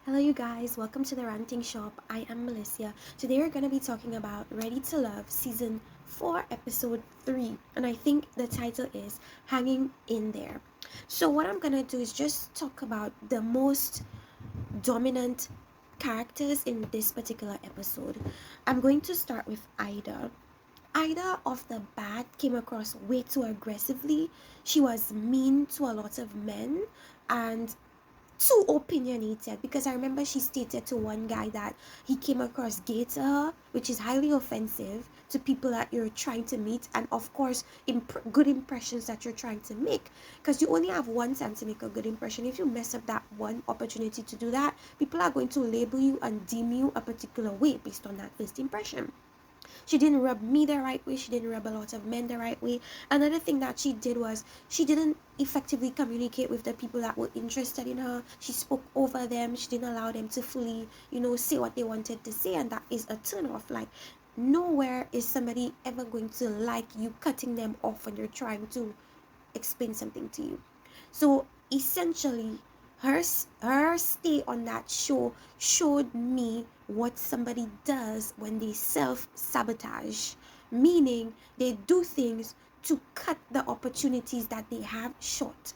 Hello, you guys. Welcome to the Ranting Shop. I am Melissa. Today we're going to be talking about Ready to Love Season 4, Episode 3. And I think the title is Hanging in There. So, what I'm going to do is just talk about the most dominant characters in this particular episode. I'm going to start with Ida. Ida, off the bat, came across way too aggressively. She was mean to a lot of men and too opinionated, because I remember she stated to one guy that he came across gay to her, which is highly offensive to people that you're trying to meet, and of course good impressions that you're trying to make, because you only have one time to make a good impression. If you mess up that one opportunity to do that, people are going to label you and deem you a particular way based on that first impression. She didn't rub me the right way. She didn't rub a lot of men the right way. Another thing that she did was she didn't effectively communicate with the people that were interested in her. She spoke over them. She didn't allow them to fully, say what they wanted to say, and that is a turn off. Like, nowhere is somebody ever going to like you cutting them off when you're trying to explain something to you. So essentially, her stay on that show showed me what somebody does when they self-sabotage, meaning they do things to cut the opportunities that they have short.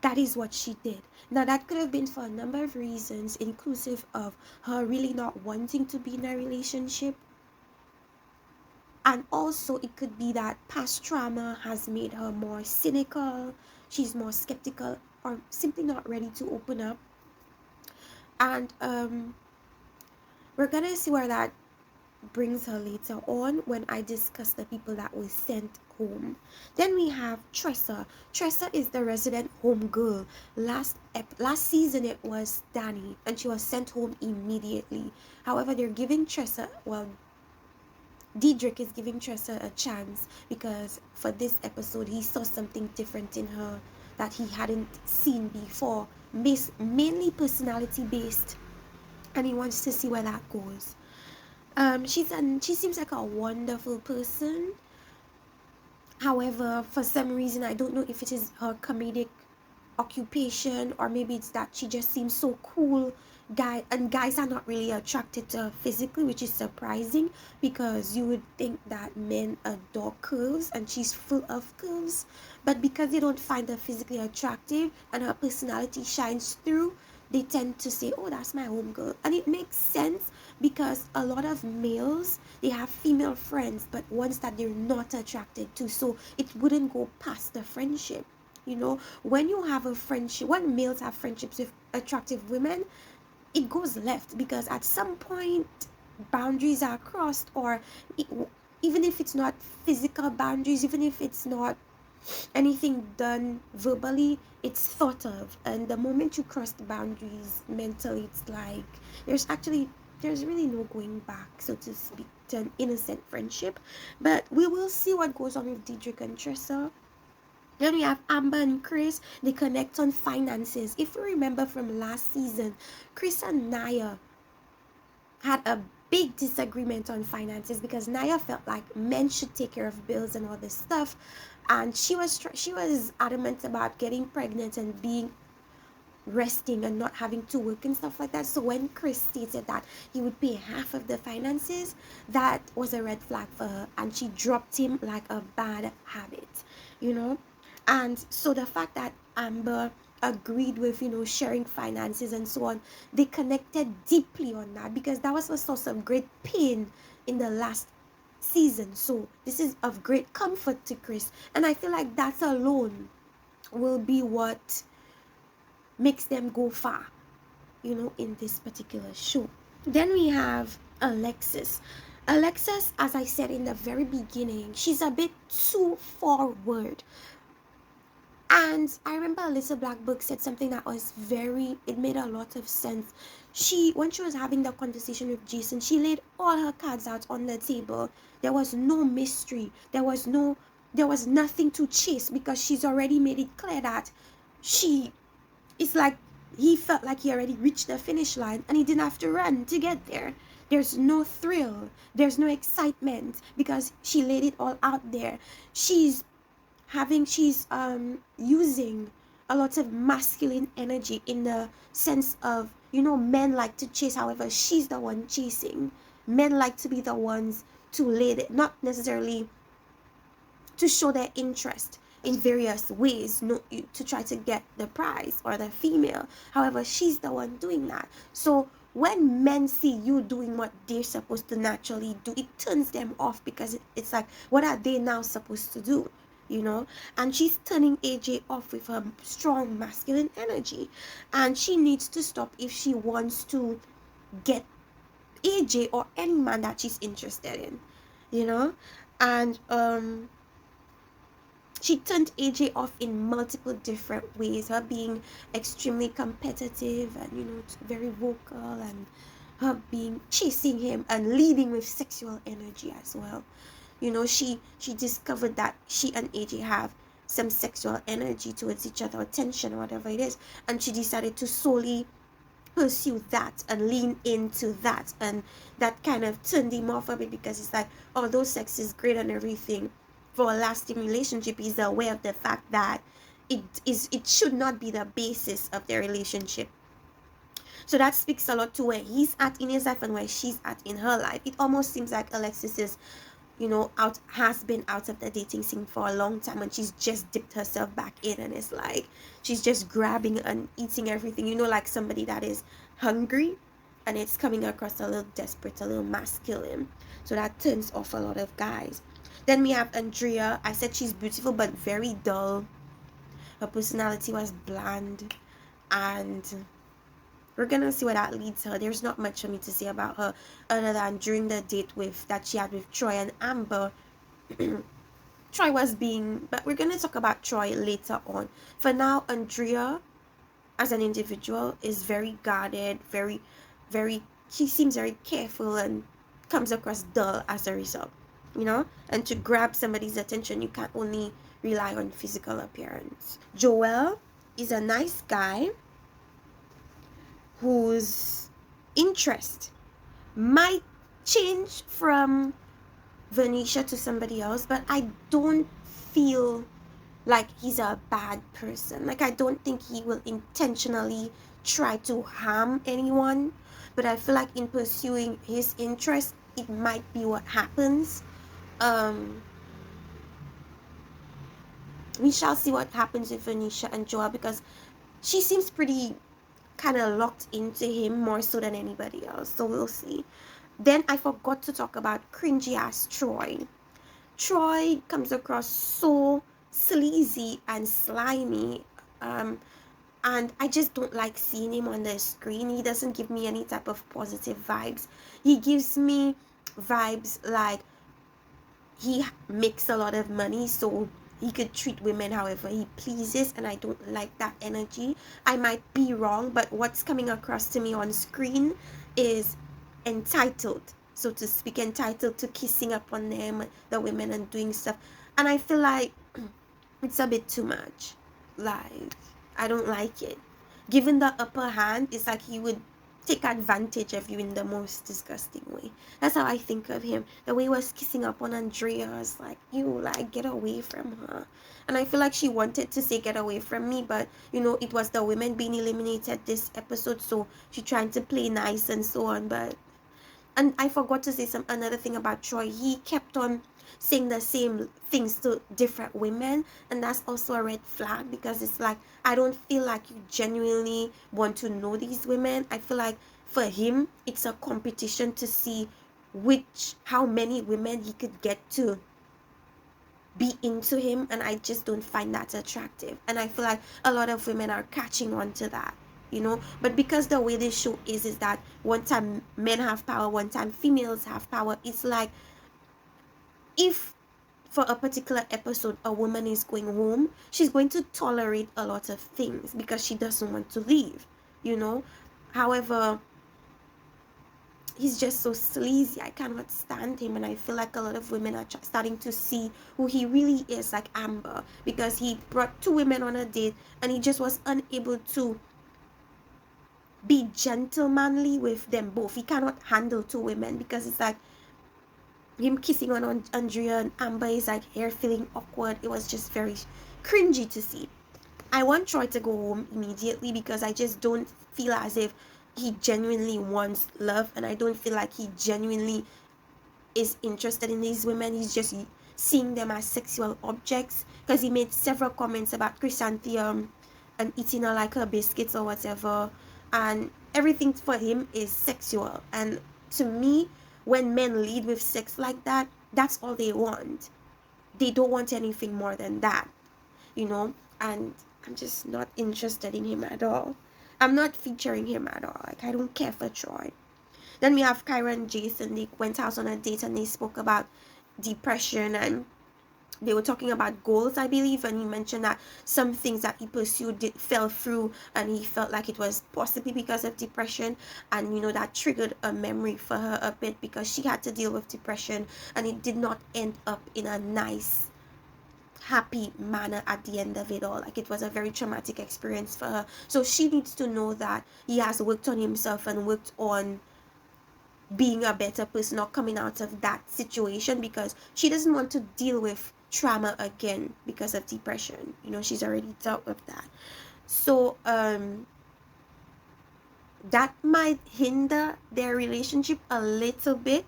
That is what she did. Now, that could have been for a number of reasons, inclusive of her really not wanting to be in a relationship, and also it could be that past trauma has made her more cynical, she's more skeptical, or simply not ready to open up. And we're gonna see where that brings her later on when I discuss the people that were sent home. Then we have Tressa. Tressa is the resident homegirl. Last season it was Danny, and she was sent home immediately. However, they're giving Tressa, well, Diedrich is giving Tressa a chance, because for this episode he saw something different in her that he hadn't seen before, mainly personality based, and he wants to see where that goes. She seems like a wonderful person. However, for some reason, I don't know if it is her comedic occupation, or maybe it's that she just seems so cool. Guys are not really attracted to her physically, which is surprising, because you would think that men adore curves, and she's full of curves. But because they don't find her physically attractive and her personality shines through, they tend to say, oh, that's my homegirl. And it makes sense, because a lot of males, they have female friends, but ones that they're not attracted to, so it wouldn't go past the friendship. When you have a friendship, when males have friendships with attractive women, it goes left, because at some point boundaries are crossed, or it, even if it's not physical boundaries, even if it's not anything done verbally, it's thought of, and the moment you cross the boundaries mentally, it's like there's really no going back, so to speak, to an innocent friendship. But we will see what goes on with Diedrich and Tressa. Then we have Amber and Chris. They connect on finances. If you remember from last season, Chris and Naya had a big disagreement on finances, because Naya felt like men should take care of bills and all this stuff, and she was adamant about getting pregnant and being resting and not having to work and stuff like that. So when Chris stated that he would pay half of the finances, that was a red flag for her, and she dropped him like a bad habit, you know. And so the fact that Amber agreed with, sharing finances and so on, they connected deeply on that, because that was a source of great pain in the last season. So this is of great comfort to Chris, and I feel like that alone will be what makes them go far, in this particular show. Then we have Alexis. Alexis, as I said in the very beginning, she's a bit too forward. And I remember Alyssa Blackbook said something that was it made a lot of sense. When she was having the conversation with Jason, she laid all her cards out on the table. There was no mystery. There was nothing to chase, because she's already made it clear that it's like he felt like he already reached the finish line, and he didn't have to run to get there. There's no thrill. There's no excitement, because she laid it all out there. She's using a lot of masculine energy in the sense of, men like to chase, however, she's the one chasing. Men like to be the ones to lead it, not necessarily to show their interest in various ways, no, to try to get the prize or the female. However, she's the one doing that. So when men see you doing what they're supposed to naturally do, it turns them off, because it's like, what are they now supposed to do? And she's turning AJ off with her strong masculine energy, and she needs to stop if she wants to get AJ or any man that she's interested in. And she turned AJ off in multiple different ways. Her being extremely competitive and, very vocal, and her being chasing him and leading with sexual energy as well. She discovered that she and AJ have some sexual energy towards each other, or tension, or whatever it is, and she decided to solely pursue that and lean into that, and that kind of turned him off a bit, because it's like, although sex is great and everything, for a lasting relationship, he's aware of the fact that it should not be the basis of their relationship. So that speaks a lot to where he's at in his life and where she's at in her life. It almost seems like Alexis is, has been out of the dating scene for a long time, and she's just dipped herself back in, and it's like she's just grabbing and eating everything, like somebody that is hungry, and it's coming across a little desperate, a little masculine. So that turns off a lot of guys. Then we have Andrea. I said she's beautiful but very dull. Her personality was bland, and we're gonna see where that leads her. There's not much for me to say about her other than during the date that she had with Troy and Amber. Troy was but we're gonna talk about Troy later on. For now, Andrea as an individual is very guarded, very, very, she seems very careful and comes across dull as a result. And to grab somebody's attention, you can't only rely on physical appearance. Joel is a nice guy whose interest might change from Venetia to somebody else, but I don't feel like he's a bad person. Like, I don't think he will intentionally try to harm anyone, but I feel like in pursuing his interest, it might be what happens. We shall see what happens with Venetia and Joel, because she seems pretty kind of locked into him more so than anybody else, so we'll see. Then I forgot to talk about cringy ass Troy. Troy comes across so sleazy and slimy, and I just don't like seeing him on the screen. He doesn't give me any type of positive vibes. He gives me vibes like he makes a lot of money, so he could treat women however he pleases, and I don't like that energy. I might be wrong, but what's coming across to me on screen is entitled, so to speak, entitled to kissing up on them, the women, and doing stuff. And I feel like it's a bit too much. Like, I don't like it. Given the upper hand, it's like he would take advantage of you in the most disgusting way. That's how I think of him. The way he was kissing up on Andrea, I was like, get away from her. And I feel like she wanted to say get away from me, but it was the women being eliminated this episode, so she tried to play nice and so on. And I forgot to say another thing about Troy. He kept on saying the same things to different women, and that's also a red flag, because it's like, I don't feel like you genuinely want to know these women. I feel like for him it's a competition to see how many women he could get to be into him, and I just don't find that attractive. And I feel like a lot of women are catching on to that, but because the way this show is that one time men have power, one time females have power, it's like, if for a particular episode a woman is going home, she's going to tolerate a lot of things because she doesn't want to leave, however, he's just so sleazy. I cannot stand him, and I feel like a lot of women are starting to see who he really is, like Amber, because he brought 2 women on a date and he just was unable to be gentlemanly with them both. He cannot handle 2 women, because it's like him kissing on Andrea and Amber is like hair feeling awkward. It was just very cringy to see. I want Troy to go home immediately because I just don't feel as if he genuinely wants love, and I don't feel like he genuinely is interested in these women. He's just seeing them as sexual objects, because he made several comments about chrysanthemum and eating her like her biscuits or whatever, and everything for him is sexual. And to me, when men lead with sex like that, that's all they want. They don't want anything more than that, you know. And I'm just not interested in him at all. I'm not featuring him at all. Like, I don't care for Troy. Then we have Kyra and Jason. They went out on a date and they spoke about depression, and they were talking about goals, I believe, and he mentioned that some things that he pursued fell through, and he felt like it was possibly because of depression. And you know, that triggered a memory for her a bit, because she had to deal with depression and it did not end up in a nice, happy manner at the end of it all. Like, it was a very traumatic experience for her. So she needs to know that he has worked on himself and worked on being a better person or coming out of that situation, because she doesn't want to deal with trauma again because of depression. You know, she's already dealt with that. So that might hinder their relationship a little bit,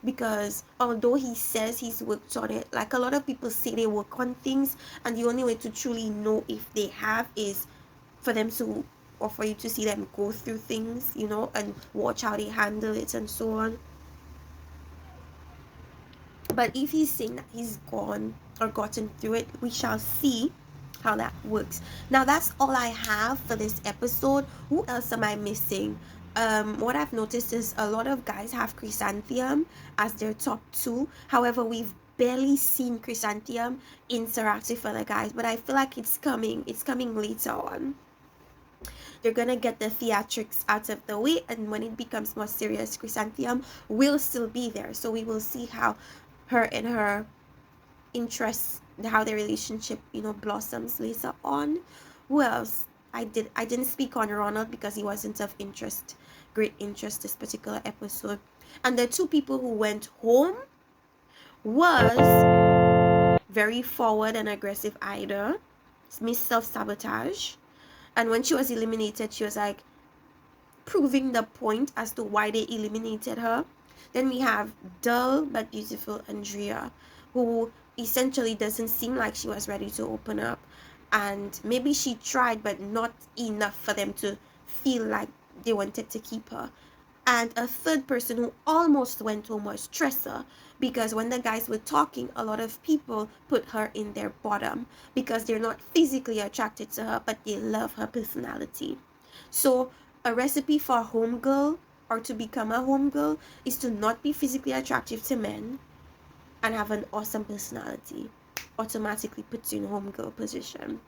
because although he says he's worked on it, like, a lot of people say they work on things, and the only way to truly know if they have is for them to, or for you to see them go through things, you know, and watch how they handle it and so on. But if he's saying that he's gone or gotten through it, we shall see how that works. Now, that's all I have for this episode. Who else am I missing? What I've noticed is a lot of guys have chrysanthemum as their top two. However, we've barely seen chrysanthemum interact with other guys, but I feel like it's coming later on. They're gonna get the theatrics out of the way, and when it becomes more serious, chrysanthemum will still be there. So we will see how her and her interests, how their relationship, you know, blossoms later on. Who else? I didn't speak on Ronald because he wasn't of great interest this particular episode. And the two people who went home was very forward and aggressive Ida, Miss Self-Sabotage. And when she was eliminated, she was like proving the point as to why they eliminated her. Then we have dull but beautiful Andrea, who essentially doesn't seem like she was ready to open up. And maybe she tried, but not enough for them to feel like they wanted to keep her. And a third person who almost went home was Tressa, because when the guys were talking, a lot of people put her in their bottom because they're not physically attracted to her, but they love her personality. So a recipe for a homegirl, or to become a homegirl, is to not be physically attractive to men and have an awesome personality. Automatically puts you in homegirl position.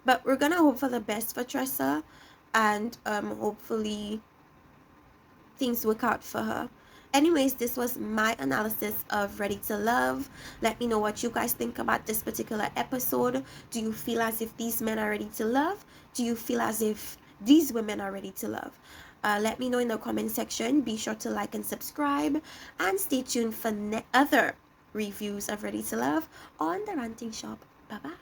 But we're gonna hope for the best for Tressa, and hopefully things work out for her. Anyways, this was my analysis of Ready to Love. Let me know what you guys think about this particular episode. Do you feel as if these men are ready to love? Do you feel as if these women are ready to love? Let me know in the comment section. Be sure to like and subscribe, and stay tuned for other reviews of Ready to Love on the Ranting Shop. Bye bye.